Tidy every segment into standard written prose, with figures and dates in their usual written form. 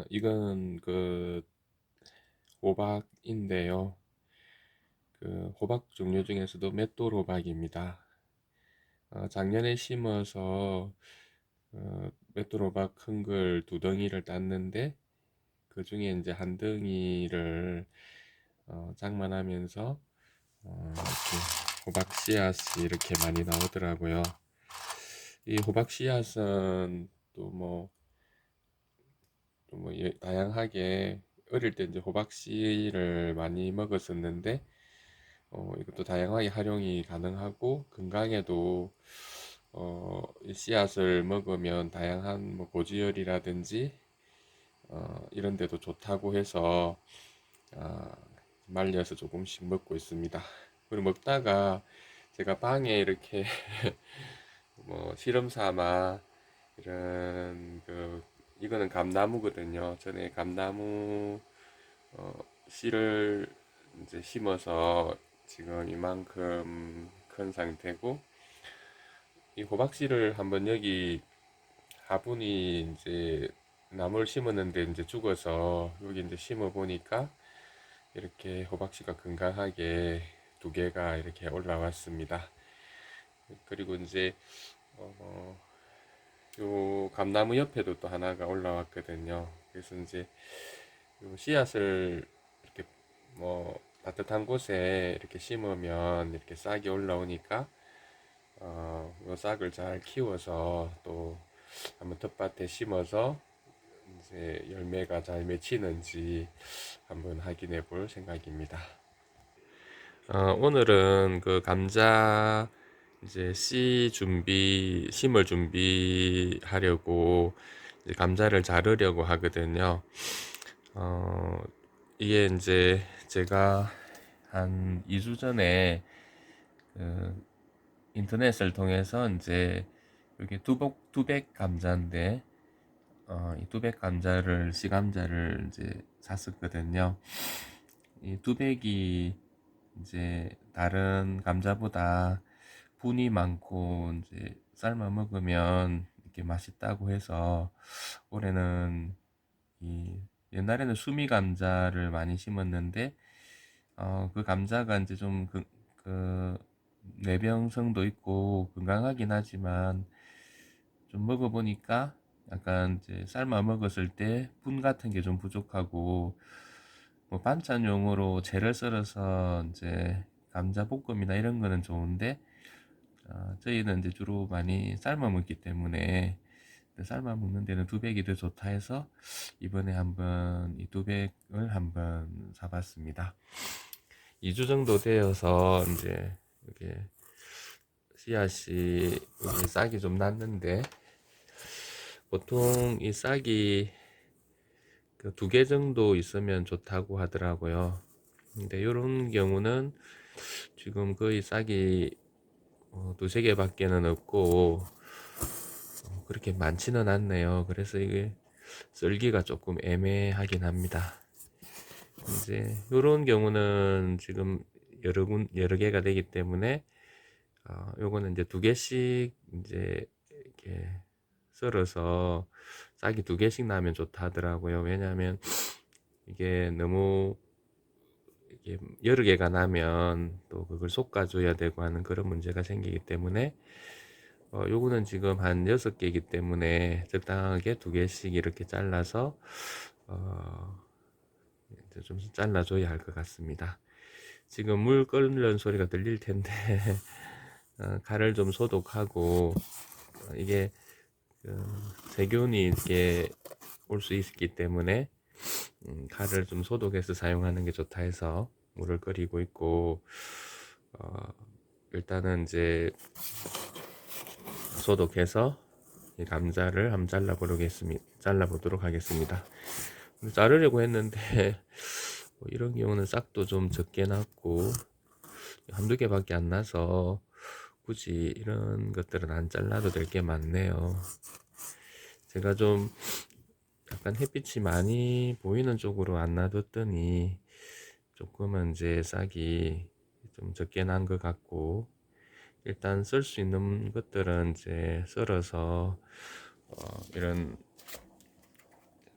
이건 호박인데요. 호박 종류 중에서도 맷돌 호박입니다. 작년에 심어서 맷돌 호박 큰 걸 두 덩이를 땄는데 그 중에 이제 한 덩이를 장만하면서 이렇게 호박 씨앗이 이렇게 많이 나오더라고요. 이 호박 씨앗은 다양하게 어릴 때 이제 호박 씨를 많이 먹었었는데 이것도 다양하게 활용이 가능하고 건강에도 이 씨앗을 먹으면 다양한 고지혈이라든지 이런 데도 좋다고 해서 아, 말려서 조금씩 먹고 있습니다. 그리고 먹다가 제가 방에 이렇게 실험 삼아 이런 이거는 감나무거든요. 전에 감나무 씨를 이제 심어서 지금 이만큼 큰 상태고, 이 호박씨를 한번 여기 화분이 이제 나무를 심었는데 이제 죽어서 여기 이제 심어 보니까 이렇게 호박씨가 건강하게 두 개가 이렇게 올라왔습니다. 그리고 이제 어, 요 감나무 옆에도 또 하나가 올라왔거든요. 그래서 이제 요 씨앗을 이렇게 따뜻한 곳에 이렇게 심으면 이렇게 싹이 올라오니까 요 싹을 잘 키워서 또 한번 텃밭에 심어서 이제 열매가 잘 맺히는지 한번 확인해 볼 생각입니다. 오늘은 감자 이제 심을 준비하려고 이제 감자를 자르려고 하거든요. 이게 이제 제가 한 2주 전에 그 인터넷을 통해서 이제 여기 두백 감자인데 이 두백 감자를 씨감자를 이제 샀었거든요. 이 두백이 이제 다른 감자보다 분이 많고 이제 삶아 먹으면 이렇게 맛있다고 해서 올해는 옛날에는 수미 감자를 많이 심었는데 그 감자가 이제 좀 내병성도 있고 건강하긴 하지만 좀 먹어보니까 약간 이제 삶아 먹었을 때 분 같은 게 좀 부족하고 반찬용으로 재를 썰어서 이제 감자 볶음이나 이런 거는 좋은데 저희는 이제 주로 많이 삶아 먹기 때문에 삶아 먹는 데는 두백이 더 좋다 해서 이번에 한번 이 두백을 한번 사봤습니다. 2주 정도 되어서 이제 이렇게 씨앗이 여기 싹이 좀 났는데 보통 이 싹이 두 개 정도 있으면 좋다고 하더라고요. 근데 이런 경우는 지금 거의 싹이 두세 개밖에는 없고 그렇게 많지는 않네요. 그래서 이게 썰기가 조금 애매하긴 합니다. 이제 이런 경우는 지금 여러 개가 되기 때문에 요거는 이제 두 개씩 이제 이렇게 썰어서 싹이 두 개씩 나면 좋다 하더라고요. 왜냐하면 이게 너무 이게 여러 개가 나면 또 그걸 솎아줘야 되고 하는 그런 문제가 생기기 때문에 요거는 지금 한 6개이기 때문에 적당하게 두 개씩 이렇게 잘라서 이제 좀 잘라줘야 할 것 같습니다. 지금 물 끓는 소리가 들릴 텐데 칼을 좀 소독하고 이게 세균이 이렇게 올 수 있기 때문에 칼을 좀 소독해서 사용하는 게 좋다 해서 물을 끓이고 있고 일단은 이제 소독해서 이 감자를 한번 잘라보도록 하겠습니다. 자르려고 했는데 이런 경우는 싹도 좀 적게 났고 한두 개밖에 안 나서 굳이 이런 것들은 안 잘라도 될 게 많네요. 제가 좀 약간 햇빛이 많이 보이는 쪽으로 안 놔뒀더니 조금은 이제 싹이 좀 적게 난 것 같고, 일단 쓸 수 있는 것들은 이제 썰어서 이런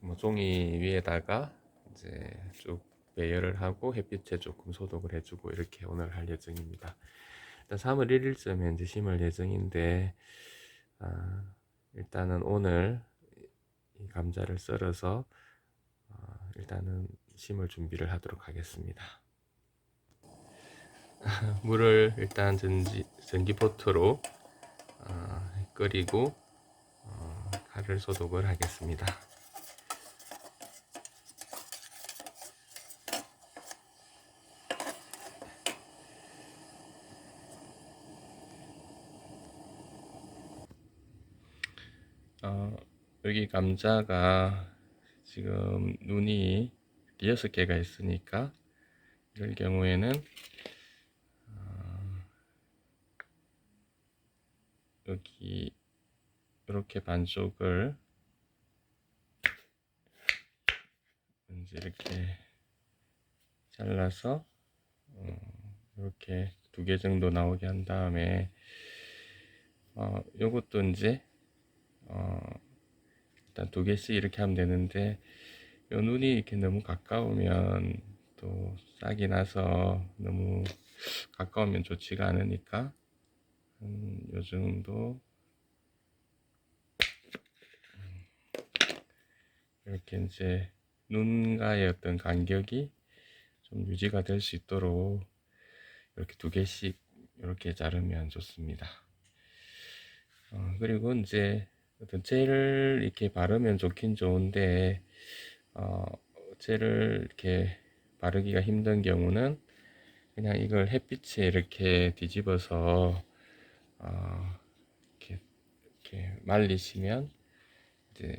뭐 종이 위에다가 이제 쭉 배열을 하고 햇빛에 조금 소독을 해주고 이렇게 오늘 할 예정입니다. 일단 3월 1일쯤에 이제 심을 예정인데, 일단은 오늘 이 감자를 썰어서 일단은 심을 준비를 하도록 하겠습니다. 물을 일단 전기포트로 끓이고 칼을 소독을 하겠습니다. 여기 감자가 지금 눈이 6개가 있으니까 이럴 경우에는 여기 이렇게 반쪽을 이제 이렇게 잘라서 이렇게 2개 정도 나오게 한 다음에 요것도 이제 일단 2개씩 이렇게 하면 되는데, 요 눈이 이렇게 너무 가까우면 또 싹이 나서 너무 가까우면 좋지가 않으니까 요 정도 이렇게 이제 눈과의 어떤 간격이 좀 유지가 될 수 있도록 이렇게 2개씩 이렇게 자르면 좋습니다. 그리고 이제 어떤 젤을 이렇게 바르면 좋긴 좋은데, 젤을 이렇게 바르기가 힘든 경우는 그냥 이걸 햇빛에 이렇게 뒤집어서 이렇게 말리시면 이제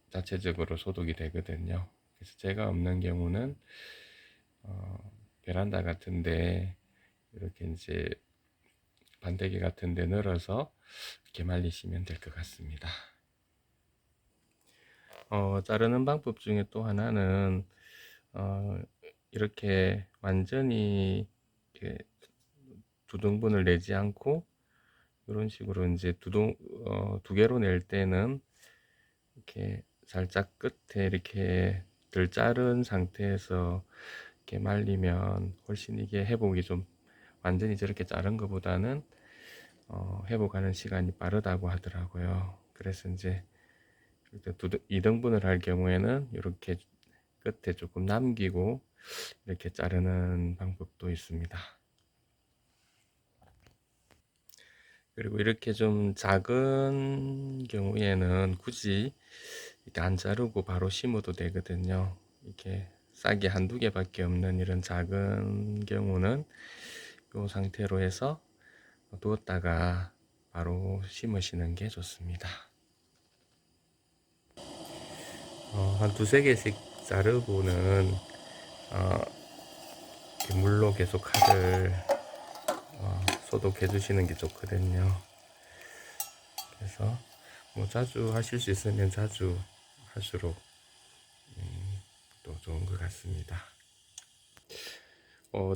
자체적으로 소독이 되거든요. 그래서 제가 없는 경우는 베란다 같은데 이렇게 이제 반대기 같은데 널어서 이렇게 말리시면 될 것 같습니다. 자르는 방법 중에 또 하나는 이렇게 완전히 이렇게 두 등분을 내지 않고 이런 식으로 이제 두 개로 낼 때는 이렇게 살짝 끝에 이렇게 덜 자른 상태에서 이렇게 말리면 훨씬 이게 회복이 좀, 완전히 저렇게 자른 것보다는 회복하는 시간이 빠르다고 하더라고요. 그래서 이제 2등분을 할 경우에는 이렇게 끝에 조금 남기고 이렇게 자르는 방법도 있습니다. 그리고 이렇게 좀 작은 경우에는 굳이 이렇게 안 자르고 바로 심어도 되거든요. 이렇게 싹이 한두 개밖에 없는 이런 작은 경우는 이 상태로 해서 두었다가 바로 심으시는 게 좋습니다. 한 2~3개씩 자르고는 물로 계속 칼을 소독해 주시는 게 좋거든요. 그래서 뭐 자주 하실 수 있으면 자주 할수록 또 좋은 것 같습니다.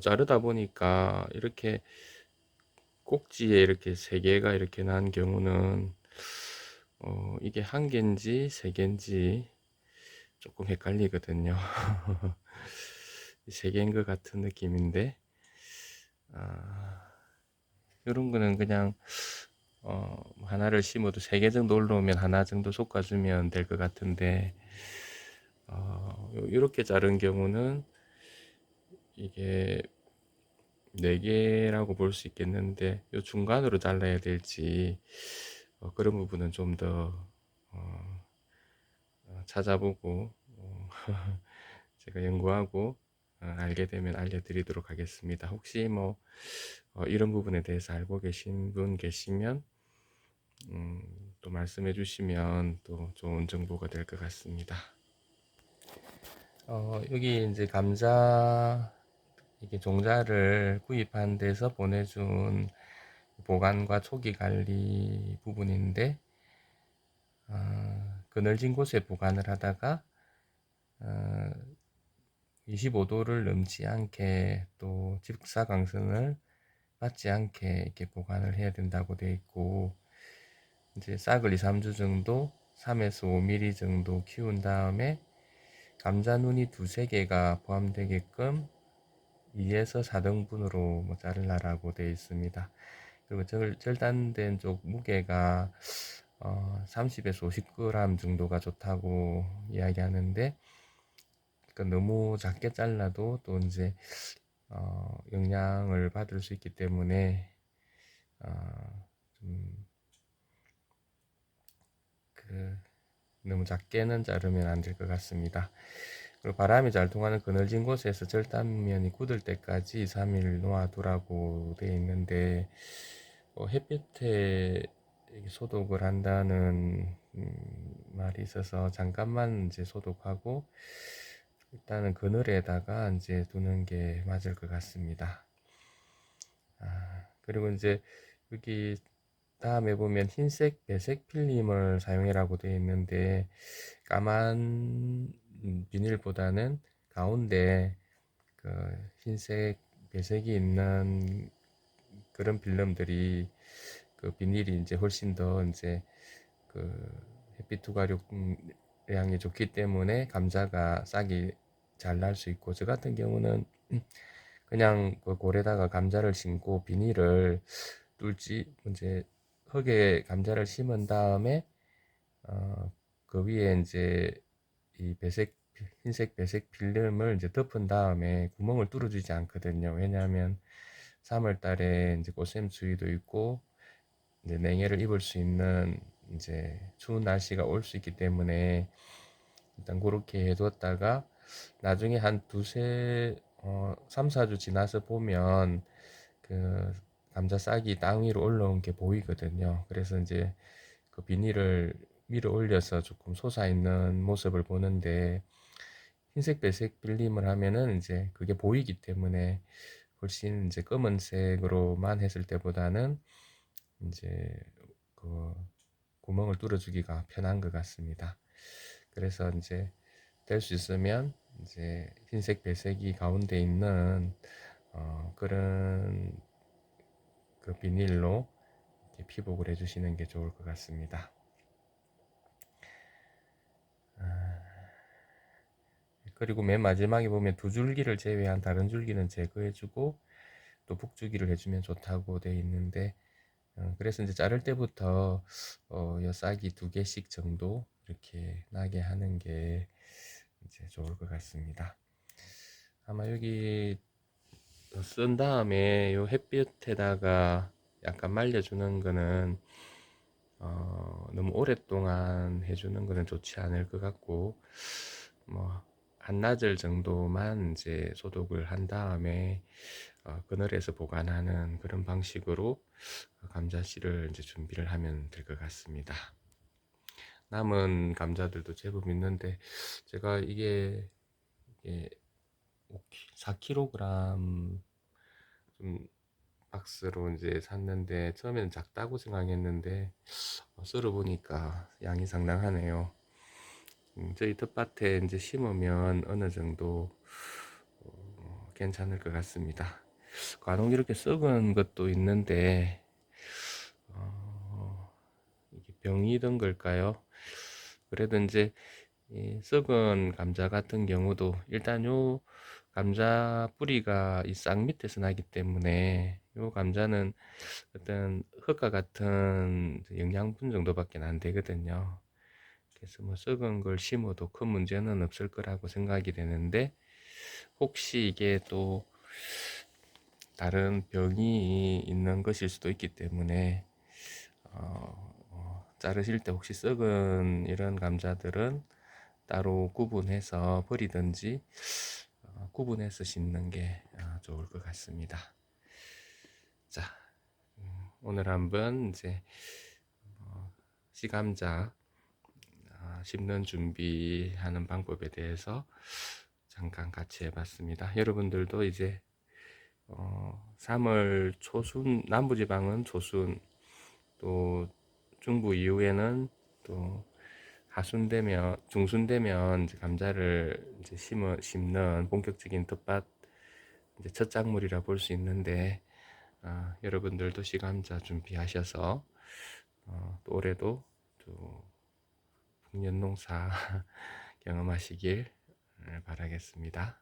자르다 보니까 이렇게 꼭지에 이렇게 3개가 이렇게 난 경우는 이게 1개인지 3개인지 조금 헷갈리거든요. 3개인 것 같은 느낌인데, 이런 거는 그냥 하나를 심어도 3개 정도 올라오면 하나 정도 솎아주면 될 것 같은데, 이렇게 자른 경우는 이게 4개라고 볼 수 있겠는데, 이 중간으로 잘라야 될지 그런 부분은 좀 더 찾아보고 제가 연구하고 알게 되면 알려드리도록 하겠습니다. 혹시 뭐 이런 부분에 대해서 알고 계신 분 계시면 또 말씀해 주시면 또 좋은 정보가 될 것 같습니다. 여기 이제 감자 이게 종자를 구입한 데서 보내준 보관과 초기 관리 부분인데, 그늘진 곳에 보관을 하다가 25도를 넘지 않게 또 직사광선을 받지 않게 이렇게 보관을 해야 된다고 되어 있고, 이제 싹을 2~3주 정도 3에서 5mm 정도 키운 다음에 감자 눈이 두세 개가 포함되게끔 2에서 4등분으로 뭐 자르라고 되어 있습니다. 그리고 절단된 쪽 무게가 30에서 50g 정도가 좋다고 이야기하는데, 그러니까 너무 작게 잘라도 또 이제 영향을 받을 수 있기 때문에 좀 너무 작게는 자르면 안 될 것 같습니다. 그리고 바람이 잘 통하는 그늘진 곳에서 절단면이 굳을 때까지 2, 3일 놓아두라고 되어 있는데, 햇볕에 소독을 한다는 말이 있어서 잠깐만 이제 소독하고 일단은 그늘에다가 이제 두는 게 맞을 것 같습니다. 그리고 이제 여기 다음에 보면 흰색, 배색 필름을 사용해라고 되어 있는데, 까만 비닐보다는 가운데 그 흰색, 배색이 있는 그런 필름들이, 그 비닐이 이제 훨씬 더 이제 그 햇빛 투과력량이 좋기 때문에 감자가 싹이 잘 날 수 있고, 저 같은 경우는 그냥 그 골에다가 감자를 심고 비닐을 뚫지 이제 흙에 감자를 심은 다음에 그 위에 이제 이 흰색 배색 필름을 이제 덮은 다음에 구멍을 뚫어주지 않거든요. 왜냐하면 3월 달에 이제 꽃샘추위도 있고 이제 냉해를 입을 수 있는 이제 추운 날씨가 올 수 있기 때문에 일단 그렇게 해뒀다가 나중에 한 3, 4주 지나서 보면 그 감자 싹이 땅 위로 올라온 게 보이거든요. 그래서 이제 그 비닐을 위로 올려서 조금 솟아있는 모습을 보는데, 흰색 배색 필름을 하면은 이제 그게 보이기 때문에 훨씬 이제 검은색으로만 했을 때보다는 이제 그 구멍을 뚫어주기가 편한 것 같습니다. 그래서 이제 될 수 있으면 이제 흰색 배색이 가운데 있는 그런 그 비닐로 이렇게 피복을 해주시는 게 좋을 것 같습니다. 그리고 맨 마지막에 보면 두 줄기를 제외한 다른 줄기는 제거해주고 또 북주기를 해주면 좋다고 되어 있는데, 그래서 이제 자를 때부터 잎사귀 2개씩 정도 이렇게 나게 하는 게 이제 좋을 것 같습니다. 아마 여기 쓴 다음에 요 햇볕에다가 약간 말려주는 거는 너무 오랫동안 해주는 거는 좋지 않을 것 같고, 뭐 한나절 정도만 이제 소독을 한 다음에 그늘에서 보관하는 그런 방식으로 감자씨를 이제 준비를 하면 될 것 같습니다. 남은 감자들도 제법 있는데, 제가 이게 4kg 좀 박스로 이제 샀는데, 처음에는 작다고 생각했는데 썰어 보니까 양이 상당하네요. 저희 텃밭에 이제 심으면 어느 정도 괜찮을 것 같습니다. 간혹 이렇게 썩은 것도 있는데 이게 병이던 걸까요? 그래도 이제 이 썩은 감자 같은 경우도 일단 요 감자 뿌리가 이 싹 밑에서 나기 때문에 요 감자는 어떤 흙과 같은 영양분 정도밖에 안 되거든요. 그래서 뭐 썩은 걸 심어도 큰 문제는 없을 거라고 생각이 되는데, 혹시 이게 또 다른 병이 있는 것일 수도 있기 때문에 자르실 때 혹시 썩은 이런 감자들은 따로 구분해서 버리든지 구분해서 심는 게 좋을 것 같습니다. 자, 오늘 한번 이제 씨감자 심는 준비하는 방법에 대해서 잠깐 같이 해봤습니다. 여러분들도 이제 3월 초순, 남부지방은 초순, 또 중부 이후에는 또 하순 되면, 중순 되면 이제 감자를 이제 심는 본격적인 텃밭 이제 첫 작물이라 볼 수 있는데, 여러분들도 씨감자 준비하셔서 또 올해도 또 풍년농사 경험하시길 바라겠습니다.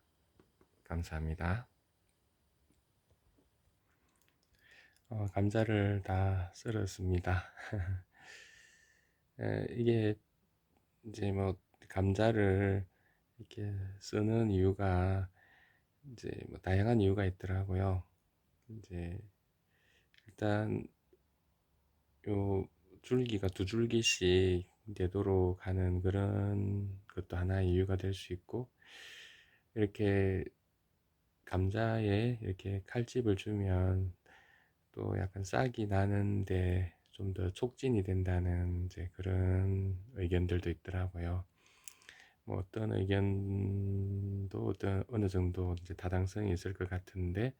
감사합니다. 감자를 다 썰었습니다. 이게 이제 뭐 감자를 이렇게 쓰는 이유가 이제 뭐 다양한 이유가 있더라고요. 이제 일단 요 줄기가 두 줄기씩 되도록 하는 그런 것도 하나의 이유가 될 수 있고, 이렇게 감자에 이렇게 칼집을 주면 또 약간 싹이 나는데 좀 더 촉진이 된다는 이제 그런 의견들도 있더라고요. 뭐 어떤 의견도 어떤 어느 정도 이제 타당성이 있을 것 같은데,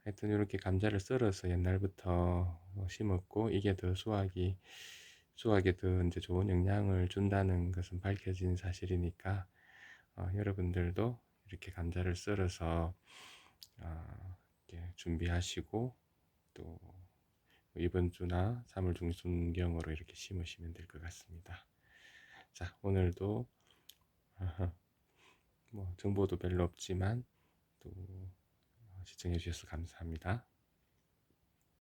하여튼 이렇게 감자를 썰어서 옛날부터 심었고, 이게 더 수확에 더 이제 좋은 영향을 준다는 것은 밝혀진 사실이니까, 여러분들도 이렇게 감자를 썰어서 이렇게 준비하시고, 또 이번 주나 3월 중순경으로 이렇게 심으시면 될 것 같습니다. 자, 오늘도 뭐 정보도 별로 없지만 또 시청해 주셔서 감사합니다.